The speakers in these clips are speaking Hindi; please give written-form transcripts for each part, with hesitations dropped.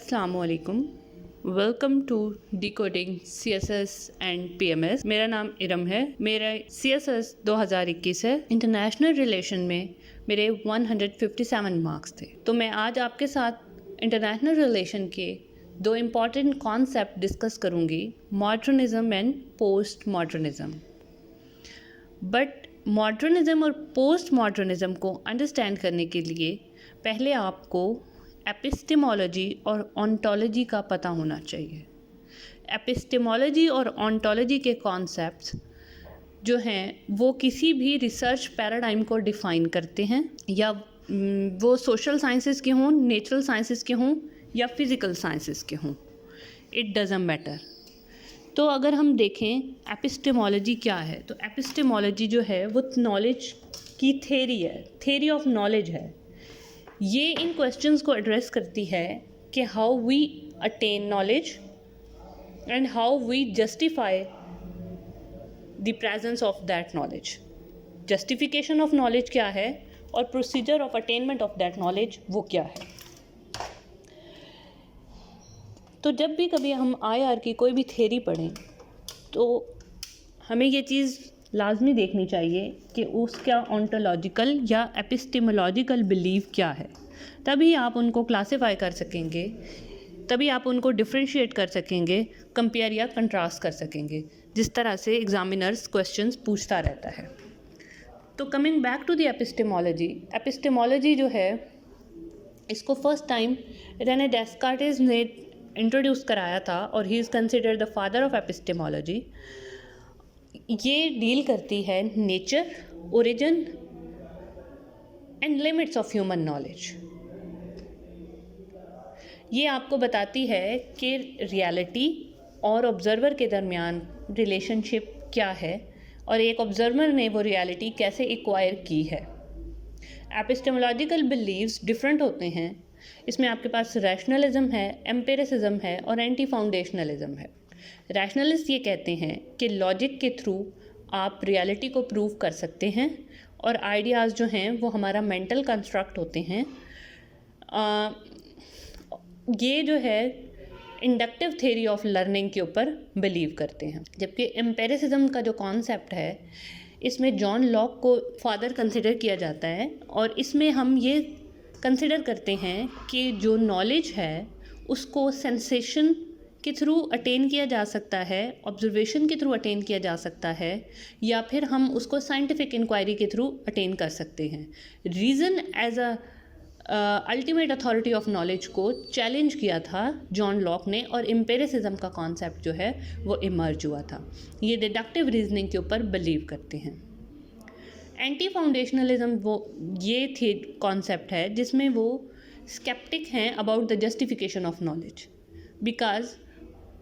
अस्सलामुअलैकुम। Welcome to decoding CSS and PMS। मेरा नाम इरम है। मेरा CSS 2021 है। इंटरनेशनल रिलेशन में मेरे 157 मार्क्स थे। तो मैं आज आपके साथ इंटरनेशनल रिलेशन के दो इम्पॉर्टेंट कॉन्सेप्ट डिस्कस करूँगी, modernism and post modernism. But modernism और पोस्ट मॉडर्निज्म को अंडरस्टैंड करने के लिए पहले आपको एपिस्टेमोलॉजी और ऑन्टोलॉजी का पता होना चाहिए। एपिस्टेमोलॉजी और ऑन्टोलॉजी के कॉन्सेप्ट्स जो हैं वो किसी भी रिसर्च पैराडाइम को डिफ़ाइन करते हैं, या वो सोशल साइंसेस के हों, नेचुरल साइंसेस के हों या फिज़िकल साइंसेस के हों, इट डज़न्ट मैटर। तो अगर हम देखें एपिस्टेमोलॉजी क्या है, तो एपिस्टेमोलॉजी जो है वो नॉलेज की थेरी है, थेरी ऑफ नॉलेज है। ये इन क्वेश्चंस को एड्रेस करती है कि how we attain knowledge and how we justify the presence of that knowledge. Justification of knowledge क्या है और procedure of attainment of that knowledge वो क्या है। तो जब भी कभी हम IR की कोई भी थ्योरी पढ़ें तो हमें ये चीज़ लाजमी देखनी चाहिए कि उसका ऑन्टोलॉजिकल या एपिस्टेमोलॉजिकल बिलीव क्या है। तभी आप उनको क्लासिफाई कर सकेंगे, तभी आप उनको डिफ्रेंशिएट कर सकेंगे, कंपेयर या कंट्रास्ट कर सकेंगे, जिस तरह से एग्जामिनर्स क्वेश्चंस पूछता रहता है। तो coming back to the epistemology, epistemology जो है इसको फर्स्ट टाइम रेने डेस्कार्टेस ने इंट्रोड्यूस कराया था और he is considered the father of epistemology. ये डील करती है nature, origin and limits of human knowledge. ये आपको बताती है कि रियलिटी और ऑब्जर्वर के दरमियान रिलेशनशिप क्या है और एक ऑब्जर्वर ने वो रियलिटी कैसे एक्वायर की है। एपिस्टेमोलॉजिकल बिलीव्स डिफरेंट होते हैं। इसमें आपके पास रैशनलिज्म है, एम्पिरिसिज्म है और एंटी फाउंडेशनलिज्म है। रैशनलिस्ट ये कहते हैं कि लॉजिक के थ्रू आप रियलिटी को प्रूव कर सकते हैं और आइडियाज़ जो हैं वो हमारा मेंटल कंस्ट्रक्ट होते हैं। ये जो है इंडक्टिव थ्योरी ऑफ लर्निंग के ऊपर बिलीव करते हैं। जबकि एम्पिरिसिज्म का जो कॉन्सेप्ट है इसमें जॉन लॉक को फादर कंसिडर किया जाता है और इसमें हम ये कंसिडर करते हैं कि जो नॉलेज है उसको सेंसेशन के थ्रू अटेन किया जा सकता है, ऑब्जर्वेशन के थ्रू अटेन किया जा सकता है, या फिर हम उसको साइंटिफिक इंक्वायरी के थ्रू अटेन कर सकते हैं। Reason as a ultimate authority of knowledge को चैलेंज किया था जॉन लॉक ने और एम्पिरिसिज्म का कॉन्सेप्ट जो है वो इमर्ज हुआ था। ये डिडक्टिव रीजनिंग के ऊपर बिलीव करते हैं। एंटी फाउंडेशनलिज्म वो ये थे कॉन्सेप्ट है जिसमें वो स्केप्टिक हैं about the justification of knowledge, because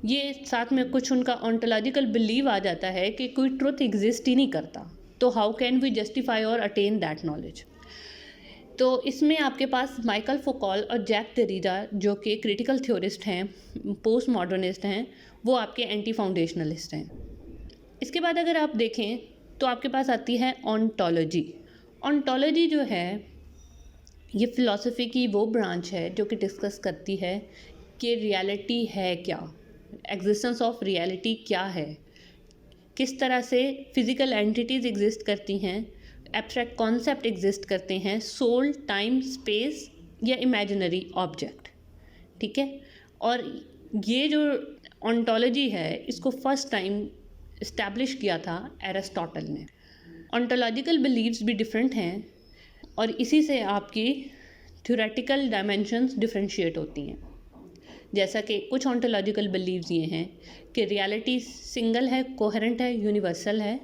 ये साथ में कुछ उनका ऑन्टोलॉजिकल बिलीव आ जाता है कि कोई ट्रुथ एग्जिस्ट ही नहीं करता, तो हाउ कैन वी जस्टिफाई और अटेन दैट नॉलेज। तो इसमें आपके पास माइकल फोकॉल और जैक डेरिडा जो कि क्रिटिकल थ्योरिस्ट हैं, पोस्ट मॉडर्निस्ट हैं, वो आपके एंटी फाउंडेशनलिस्ट हैं। इसके बाद अगर आप देखें तो आपके पास आती है ऑन्टोलॉजी। ऑन्टोलॉजी जो है ये फ़िलासफ़ी की वो ब्रांच है जो कि डिस्कस करती है कि रियलिटी है क्या, एग्जिस्टेंस ऑफ रियलिटी क्या है, किस तरह से फिज़िकल एंटिटीज़ एग्जिस्ट करती हैं, एब्स्ट्रैक्ट कॉन्सेप्ट एग्जिस्ट करते हैं, सोल, टाइम, स्पेस या इमेजिनरी ऑब्जेक्ट। ठीक है, और ये जो ऑन्टोलॉजी है इसको फर्स्ट टाइम इस्टेब्लिश किया था एरिस्टोटल ने। ऑन्टोलॉजिकल बिलीव्स भी डिफरेंट हैं और इसी से आपकी थ्योरेटिकल डायमेंशंस डिफरेंशिएट होती हैं। जैसा कि कुछ ऑन्टोलॉजिकल बिलीव्स ये हैं कि रियलिटी सिंगल है, कोहेरेंट है, यूनिवर्सल है।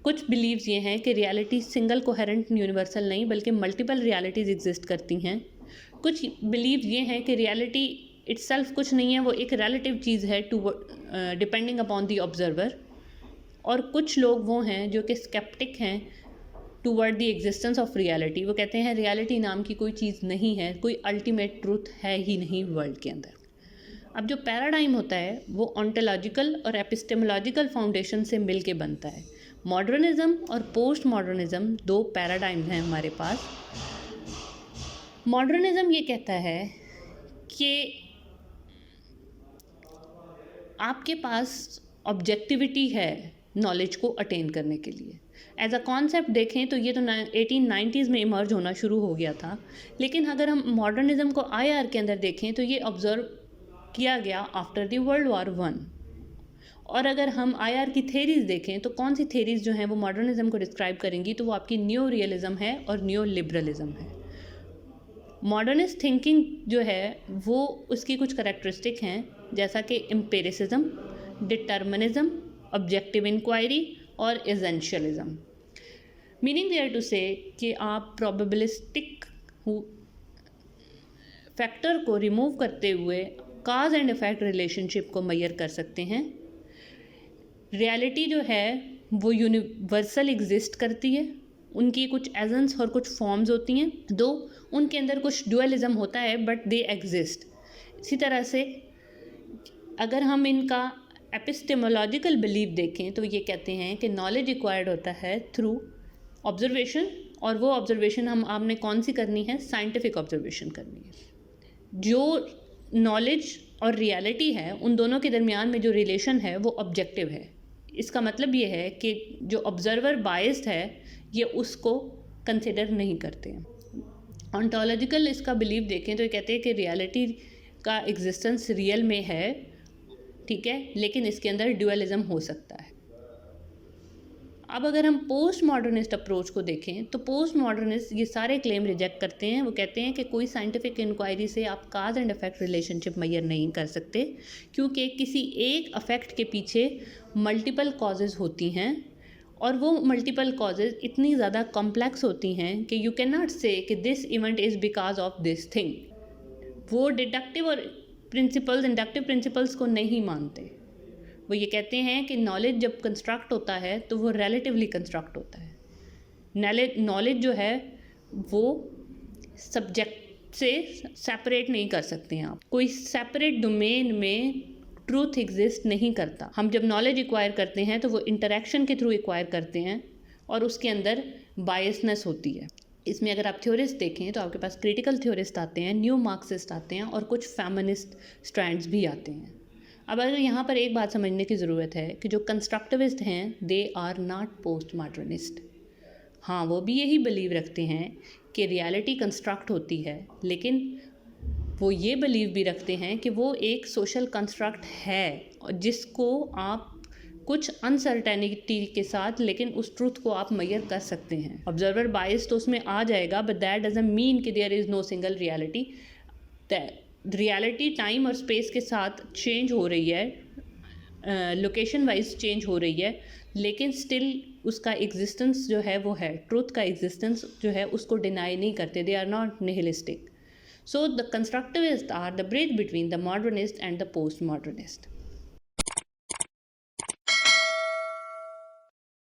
कुछ बिलीव्स ये हैं कि रियलिटी सिंगल, कोहेरेंट, यूनिवर्सल नहीं बल्कि मल्टीपल रियलिटीज़ एग्जिस्ट करती हैं। कुछ बिलीव्स ये हैं कि रियलिटी इटसेल्फ कुछ नहीं है, वो एक रिलेटिव चीज़ है to depending upon the observer. और कुछ लोग वो हैं जो कि स्केप्टिक हैं toward the existence of reality. वो कहते हैं रियलिटी नाम की कोई चीज़ नहीं है, कोई अल्टीमेट ट्रूथ है ही नहीं वर्ल्ड के अंदर। अब जो पैराडाइम होता है वो ऑन्टोलॉजिकल और एपिस्टेमोलॉजिकल फाउंडेशन से मिल के बनता है। मॉडर्निज्म और पोस्ट मॉडर्निज्म दो पैराडाइम हैं हमारे पास। मॉडर्निज्म ये कहता है कि आपके पास ऑब्जेक्टिविटी है नॉलेज को अटेन करने के लिए। एज अ कॉन्सेप्ट देखें तो ये तो 1890s में इमर्ज होना शुरू हो गया था, लेकिन अगर हम मॉडर्निज्म को IR के अंदर देखें तो ये ऑब्ज़र्व किया गया आफ्टर द वर्ल्ड वॉर 1। और अगर हम IR की थेरीज़ देखें तो कौन सी थेरीज़ जो हैं वो मॉडर्निज्म को डिस्क्राइब करेंगी, तो वो आपकी न्यू रियलिज्म है और न्यू लिबरलिज्म है। मॉडर्निस्ट थिंकिंग जो है वो उसकी कुछ करेक्टरिस्टिक हैं, जैसा कि एम्पिरिसिज्म, डिटर्मिनिज्म, ऑब्जेक्टिव इंक्वायरी और एसेंशियलिज्म। मीनिंग देयर टू से कि आप प्रोबेबिलिस्टिक फैक्टर को रिमूव करते हुए काज एंड इफेक्ट रिलेशनशिप को मेजर कर सकते हैं। रियलिटी जो है वो यूनिवर्सल एग्जिस्ट करती है, उनकी कुछ एजेंस और कुछ फॉर्म्स होती हैं, दो उनके अंदर कुछ डुअलिज्म होता है बट दे एग्जिस्ट। इसी तरह से अगर हम इनका एपिस्टेमोलॉजिकल बिलीफ देखें तो ये कहते हैं कि नॉलेज एक्वायर्ड होता है थ्रू ऑब्जर्वेशन, और वो ऑब्जर्वेशन आपने कौन सी करनी है, साइंटिफिक ऑब्जर्वेशन करनी है। जो नॉलेज और रियलिटी है उन दोनों के दरमियान में जो रिलेशन है वो ऑब्जेक्टिव है। इसका मतलब ये है कि जो ऑब्जर्वर बायस्ड है ये उसको कंसिडर नहीं करते हैं। ऑन्टोलॉजिकल इसका बिलीव देखें तो ये कहते हैं कि रियलिटी का एग्जिस्टेंस रियल में है, ठीक है, लेकिन इसके अंदर ड्यूअलिज्म हो सकता है। अब अगर हम पोस्ट मॉडर्निस्ट अप्रोच को देखें तो पोस्ट मॉडर्निस्ट ये सारे क्लेम रिजेक्ट करते हैं। वो कहते हैं कि कोई साइंटिफिक इंक्वायरी से आप cause and effect relationship measure नहीं कर सकते, क्योंकि किसी एक अफेक्ट के पीछे मल्टीपल कॉजेज़ होती हैं और वो मल्टीपल कॉजेज़ इतनी ज़्यादा कॉम्प्लेक्स होती हैं कि यू कैन नॉट से कि this event is because of this thing. वो डिडक्टिव और इंडक्टिव प्रिंसिपल्स को नहीं मानते। वो ये कहते हैं कि नॉलेज जब कंस्ट्रक्ट होता है तो वो रिलेटिवली कंस्ट्रक्ट होता है। नॉलेज जो है वो सब्जेक्ट से सेपरेट नहीं कर सकते हैं आप। कोई सेपरेट डोमेन में ट्रूथ एग्जिस्ट नहीं करता। हम जब नॉलेज एक्वायर करते हैं तो वो इंटरेक्शन के थ्रू एक्वायर करते हैं और उसके अंदर बायसनेस होती है। इसमें अगर आप थ्योरिस्ट देखें तो आपके पास क्रिटिकल थ्योरिस्ट आते हैं, न्यू मार्क्सिस्ट आते हैं और कुछ फेमिनिस्ट स्ट्रैंड्स भी आते हैं। अब अगर यहाँ पर एक बात समझने की ज़रूरत है कि जो कंस्ट्रक्टिविस्ट हैं they are not post modernist. हाँ, वो भी यही बिलीव रखते हैं कि रियलिटी कंस्ट्रक्ट होती है, लेकिन वो ये बिलीव भी रखते हैं कि वो एक सोशल कंस्ट्रक्ट है और जिसको आप कुछ अनसर्टेनिटी के साथ, लेकिन उस ट्रूथ को आप मेजर कर सकते हैं। ऑब्जर्वर बायस तो उसमें आ जाएगा, बट दैट डजंट मीन कि there is no single reality. Reality time और स्पेस के साथ चेंज हो रही है, लोकेशन वाइज चेंज हो रही है, लेकिन स्टिल उसका एग्जिस्टेंस जो है वो है, ट्रूथ का एग्जिस्टेंस जो है उसको डिनाई नहीं करते। They are not nihilistic. So the constructivist are the bridge between the modernist and the post modernist.